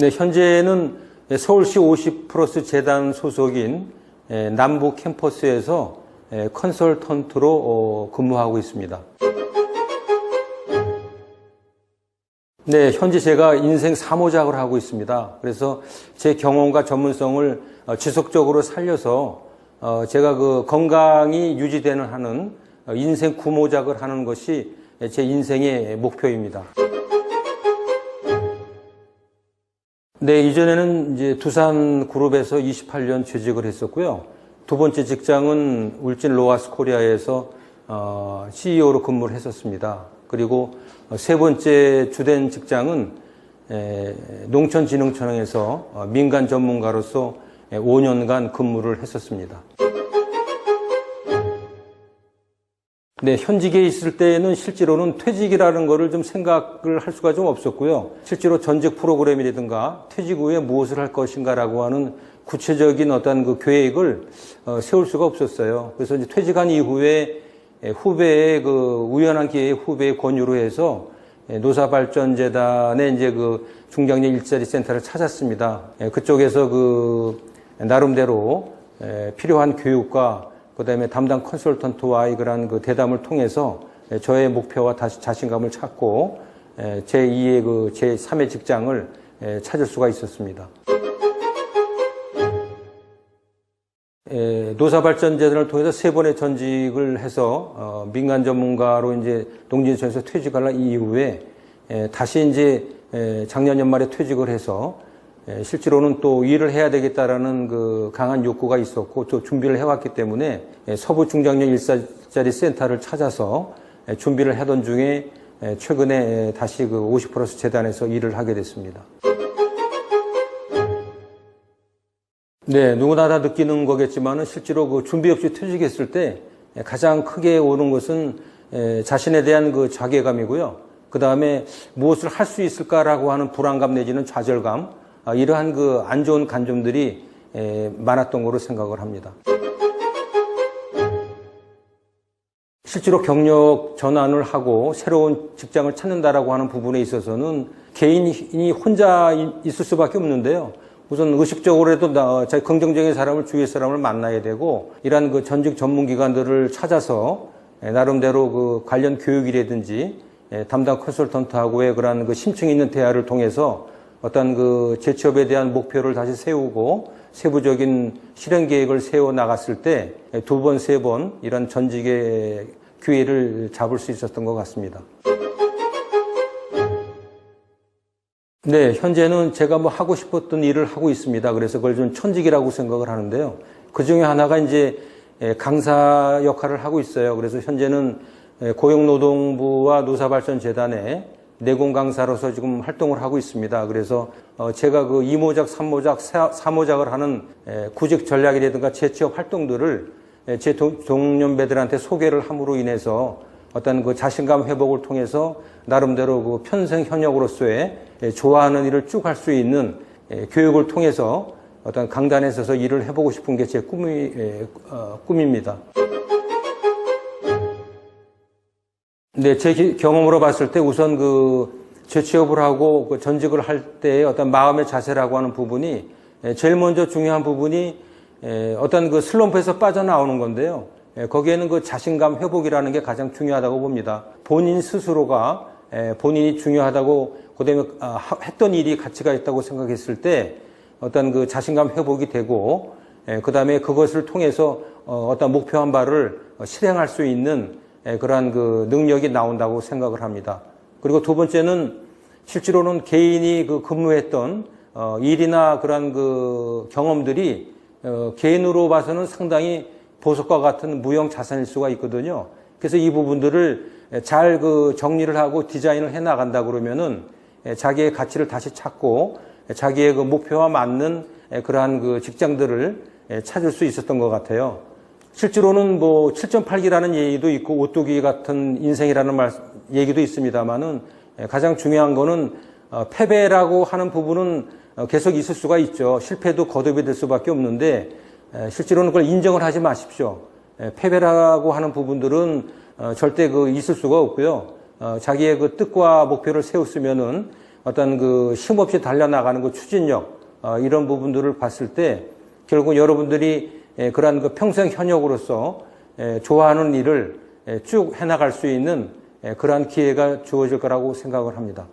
네, 현재는 서울시 50플러스 재단 소속인 남부 캠퍼스에서 컨설턴트로 근무하고 있습니다. 네, 현재 제가 인생 사모작을 하고 있습니다. 그래서 제 경험과 전문성을 지속적으로 살려서 제가 그 건강이 유지되는 하는 인생 구모작을 하는 것이 제 인생의 목표입니다. 네, 이전에는 이제 두산그룹에서 28년 재직을 했었고요. 두 번째 직장은 울진 로하스 코리아에서 CEO로 근무를 했었습니다. 그리고 세 번째 주된 직장은 농촌진흥청에서 민간 전문가로서 5년간 근무를 했었습니다. 네, 현직에 있을 때는 실제로는 퇴직이라는 거를 좀 생각을 할 수가 좀 없었고요. 실제로 전직 프로그램이라든가 퇴직 후에 무엇을 할 것인가라고 하는 구체적인 어떤 그 계획을 세울 수가 없었어요. 그래서 이제 퇴직한 이후에 후배의 그 우연한 기회에 후배의 권유로 해서 노사발전재단의 이제 그 중장년 일자리 센터를 찾았습니다. 그쪽에서 그 나름대로 필요한 교육과 그다음에 담당 컨설턴트와의 그런 그 대담을 통해서 저의 목표와 다시 자신감을 찾고 제2의 그 제3의 직장을 찾을 수가 있었습니다. 노사발전재단을 통해서 3번의 전직을 해서 민간 전문가로 이제 농진청에서 퇴직할 이후에 다시 이제 작년 연말에 퇴직을 해서 실제로는 또 일을 해야 되겠다라는 그 강한 욕구가 있었고 또 준비를 해왔기 때문에 서부 중장년 일자리 센터를 찾아서 준비를 하던 중에 최근에 다시 그 50플러스 재단에서 일을 하게 됐습니다. 네, 누구나 다 느끼는 거겠지만은 실제로 그 준비 없이 퇴직했을 때 가장 크게 오는 것은 자신에 대한 그 자괴감이고요. 그 다음에 무엇을 할 수 있을까라고 하는 불안감 내지는 좌절감, 이러한 그 안 좋은 감정들이 많았던 거로 생각을 합니다. 실제로 경력 전환을 하고 새로운 직장을 찾는다라고 하는 부분에 있어서는 개인이 혼자 있을 수밖에 없는데요. 우선 의식적으로라도 긍정적인 사람을 주위의 사람을 만나야 되고 이러한 그 전직 전문기관들을 찾아서 나름대로 그 관련 교육이라든지 담당 컨설턴트하고의 그러한 그 심층 있는 대화를 통해서 어떤 그 재취업에 대한 목표를 다시 세우고 세부적인 실행 계획을 세워 나갔을 때 2번, 3번 이런 전직의 기회를 잡을 수 있었던 것 같습니다. 네, 현재는 제가 뭐 하고 싶었던 일을 하고 있습니다. 그래서 그걸 좀 천직이라고 생각을 하는데요. 그 중에 하나가 이제 강사 역할을 하고 있어요. 그래서 현재는 고용노동부와 노사발전재단에 내공 강사로서 지금 활동을 하고 있습니다. 그래서 제가 그 2모작, 3모작, 4모작을 하는 구직 전략이라든가 재취업 활동들을 제 동년배들한테 소개를 함으로 인해서 어떤 그 자신감 회복을 통해서 나름대로 그 평생 현역으로서의 좋아하는 일을 쭉 할 수 있는 교육을 통해서 어떤 강단에 서서 일을 해보고 싶은 게 제 꿈입니다. 네, 제 경험으로 봤을 때 우선 그 재취업을 하고 그 전직을 할 때의 어떤 마음의 자세라고 하는 부분이 제일 먼저 중요한 부분이 어떤 그 슬럼프에서 빠져나오는 건데요. 거기에는 그 자신감 회복이라는 게 가장 중요하다고 봅니다. 본인 스스로가 본인이 중요하다고 그다음에 했던 일이 가치가 있다고 생각했을 때 어떤 그 자신감 회복이 되고 그다음에 그것을 통해서 어떤 목표한 바를 실행할 수 있는 그러한 그 능력이 나온다고 생각을 합니다. 그리고 두 번째는 실제로는 개인이 그 근무했던 일이나 그러한 그 경험들이 개인으로 봐서는 상당히 보석과 같은 무형 자산일 수가 있거든요. 그래서 이 부분들을 잘 그 정리를 하고 디자인을 해 나간다 그러면은 자기의 가치를 다시 찾고 자기의 그 목표와 맞는 그러한 그 직장들을 찾을 수 있었던 것 같아요. 실제로는 뭐 7.8기라는 얘기도 있고 오뚜기 같은 인생이라는 얘기도 있습니다만은 가장 중요한 거는 패배라고 하는 부분은 계속 있을 수가 있죠. 실패도 거듭이 될 수밖에 없는데 실제로는 그걸 인정을 하지 마십시오. 패배라고 하는 부분들은 절대 그 있을 수가 없고요. 자기의 그 뜻과 목표를 세웠으면은 어떤 그 힘없이 달려나가는 그 추진력, 이런 부분들을 봤을 때 결국 여러분들이 그러한 그 평생 현역으로서 좋아하는 일을 쭉 해나갈 수 있는 그러한 기회가 주어질 거라고 생각을 합니다.